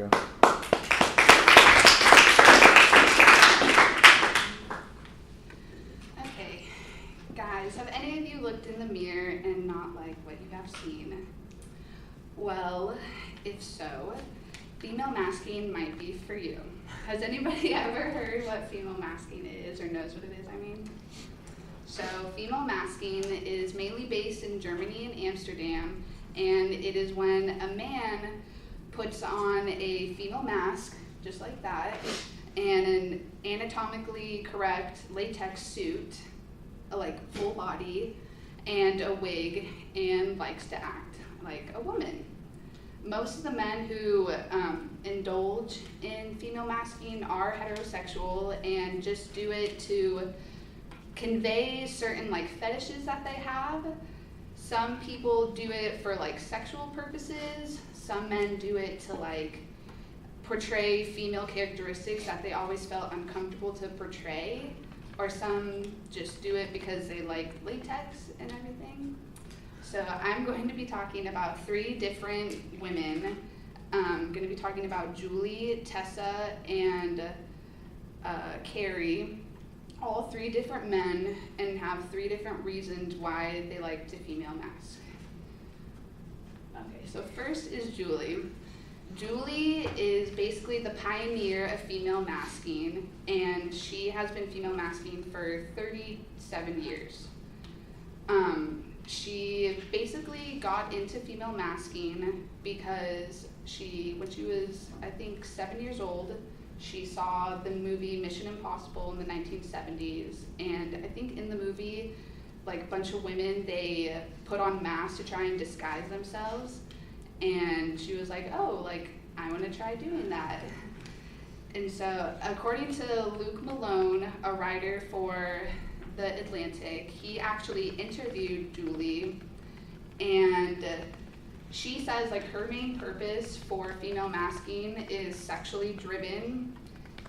go. Okay, guys, have any of you looked in the mirror and not liked what you have seen? Well, if so, female masking might be for you. Has anybody ever heard what female masking is or knows what it is, I mean? So female masking is mainly based in Germany and Amsterdam, and it is when a man puts on a female mask, just like that, and an anatomically correct latex suit, like full body, and a wig, and likes to act like a woman. Most of the men who indulge in female masking are heterosexual and just do it to convey certain like fetishes that they have. Some people do it for like sexual purposes. Some men do it to like portray female characteristics that they always felt uncomfortable to portray, or some just do it because they like latex and everything. So I'm going to be talking about 3 different women. I'm going to be talking about Julie, Tessa, and Carrie. All 3 different men, and have 3 different reasons why they like to female mask. Okay, so first is Julie. Julie is basically the pioneer of female masking, and she has been female masking for 37 years. She basically got into female masking because when she was, I think, 7 years old, she saw the movie Mission Impossible in the 1970s, and I think in the movie, like a bunch of women, they put on masks to try and disguise themselves, and she was like, oh, like, I want to try doing that. And so, according to Luke Malone, a writer for The Atlantic, he actually interviewed Julie, and she says like her main purpose for female masking is sexually driven,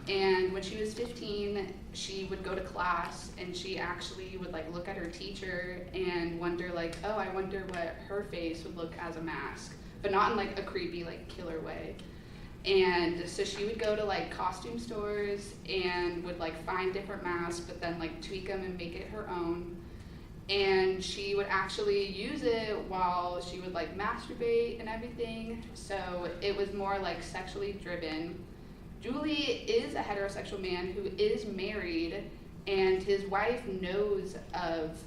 and when she was 15, she would go to class and she actually would like look at her teacher and wonder like, oh, I wonder what her face would look as a mask, but not in like a creepy like killer way. And so she would go to like costume stores and would like find different masks, but then like tweak them and make it her own. And she would actually use it while she would like masturbate and everything. So it was more like sexually driven. Julie is a heterosexual man who is married, and his wife knows of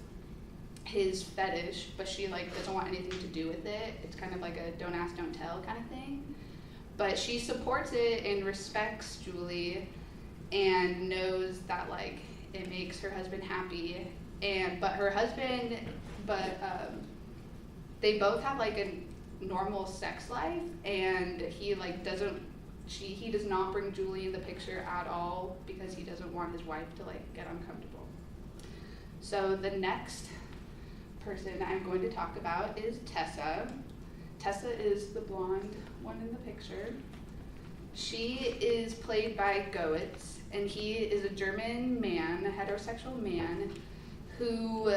his fetish, but she like doesn't want anything to do with it. It's kind of like a don't ask, don't tell kind of thing. But she supports it and respects Julie and knows that like it makes her husband happy. They both have like a normal sex life, and he like he does not bring Julie in the picture at all because he doesn't want his wife to like get uncomfortable. So the next person I'm going to talk about is Tessa. Tessa is the blonde one in the picture. She is played by Goetz, and he is a German man, a heterosexual man, who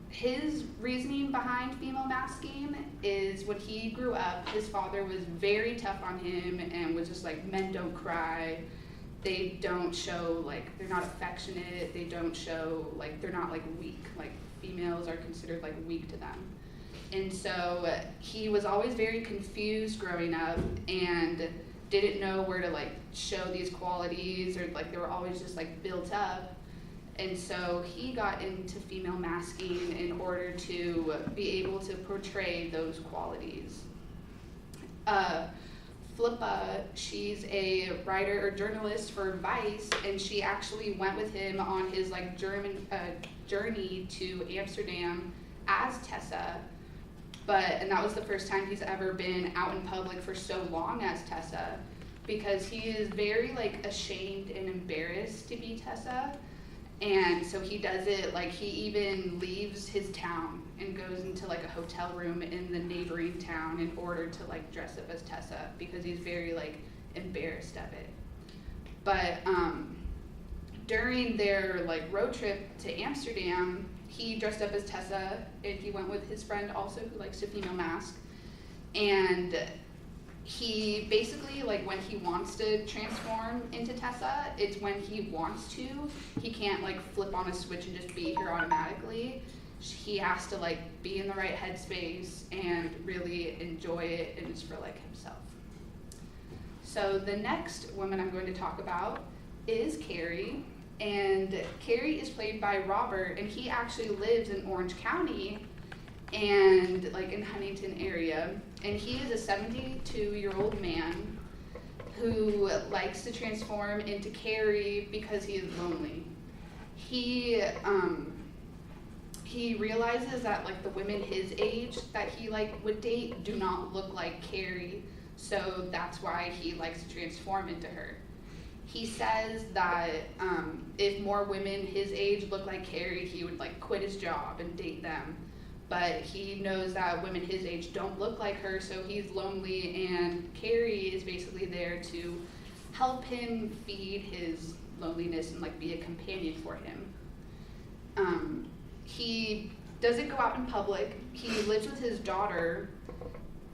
his reasoning behind female masking is when he grew up, his father was very tough on him and was just like, men don't cry, they don't show like, they're not affectionate, they don't show like, they're not like weak, like females are considered like weak to them. And so he was always very confused growing up and didn't know where to like show these qualities, or like they were always just like built up. And so he got into female masking in order to be able to portray those qualities. Flippa, she's a writer or journalist for Vice, and she actually went with him on his like German journey to Amsterdam as Tessa. And that was the first time he's ever been out in public for so long as Tessa, because he is very like ashamed and embarrassed to be Tessa. And so he does it, like he even leaves his town and goes into like a hotel room in the neighboring town in order to like dress up as Tessa, because he's very like embarrassed of it. But during their like road trip to Amsterdam, he dressed up as Tessa, and he went with his friend also who likes to female mask. And He basically, like, when he wants to transform into Tessa, it's when he wants to. He can't, like, flip on a switch and just be here automatically. He has to, like, be in the right headspace and really enjoy it, and it's for, like, himself. So the next woman I'm going to talk about is Carrie. And Carrie is played by Robert, and he actually lives in Orange County and, like, in Huntington area. And he is a 72-year-old man who likes to transform into Carrie because he is lonely. He realizes that, like, the women his age that he, like, would date do not look like Carrie, so that's why he likes to transform into her. He says that if more women his age look like Carrie, he would, like, quit his job and date them. But he knows that women his age don't look like her, so he's lonely, and Carrie is basically there to help him feed his loneliness and, like, be a companion for him. He doesn't go out in public. He lives with his daughter,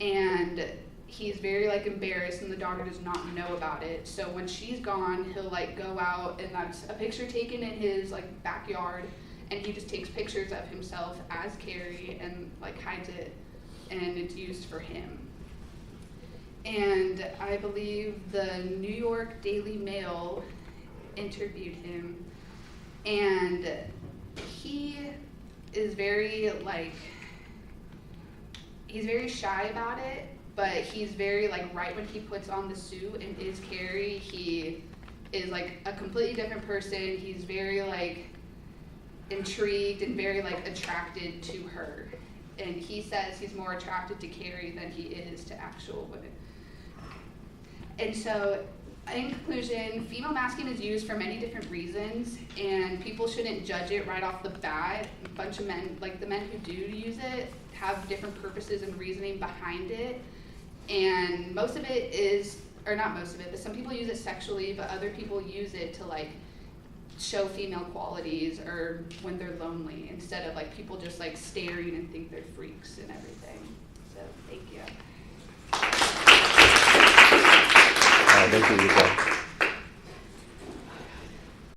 and he's very, like, embarrassed, and the daughter does not know about it. So when she's gone, he'll, like, go out, and that's a picture taken in his, like, backyard, and he just takes pictures of himself as Carrie and, like, hides it, and it's used for him. And I believe the New York Daily Mail interviewed him, and he is very, like, he's very shy about it, but he's very, like, right when he puts on the suit and is Carrie, he is, like, a completely different person. He's very, like, intrigued and very, like, attracted to her. And he says he's more attracted to Carrie than he is to actual women. And so, in conclusion, female masking is used for many different reasons, and people shouldn't judge it right off the bat. A bunch of men, like the men who do use it, have different purposes and reasoning behind it. And most of it is, or not most of it, but some people use it sexually, but other people use it to, like, show female qualities or when they're lonely, instead of, like, people just, like, staring and think they're freaks and everything. So, thank you. Thank you, Lisa.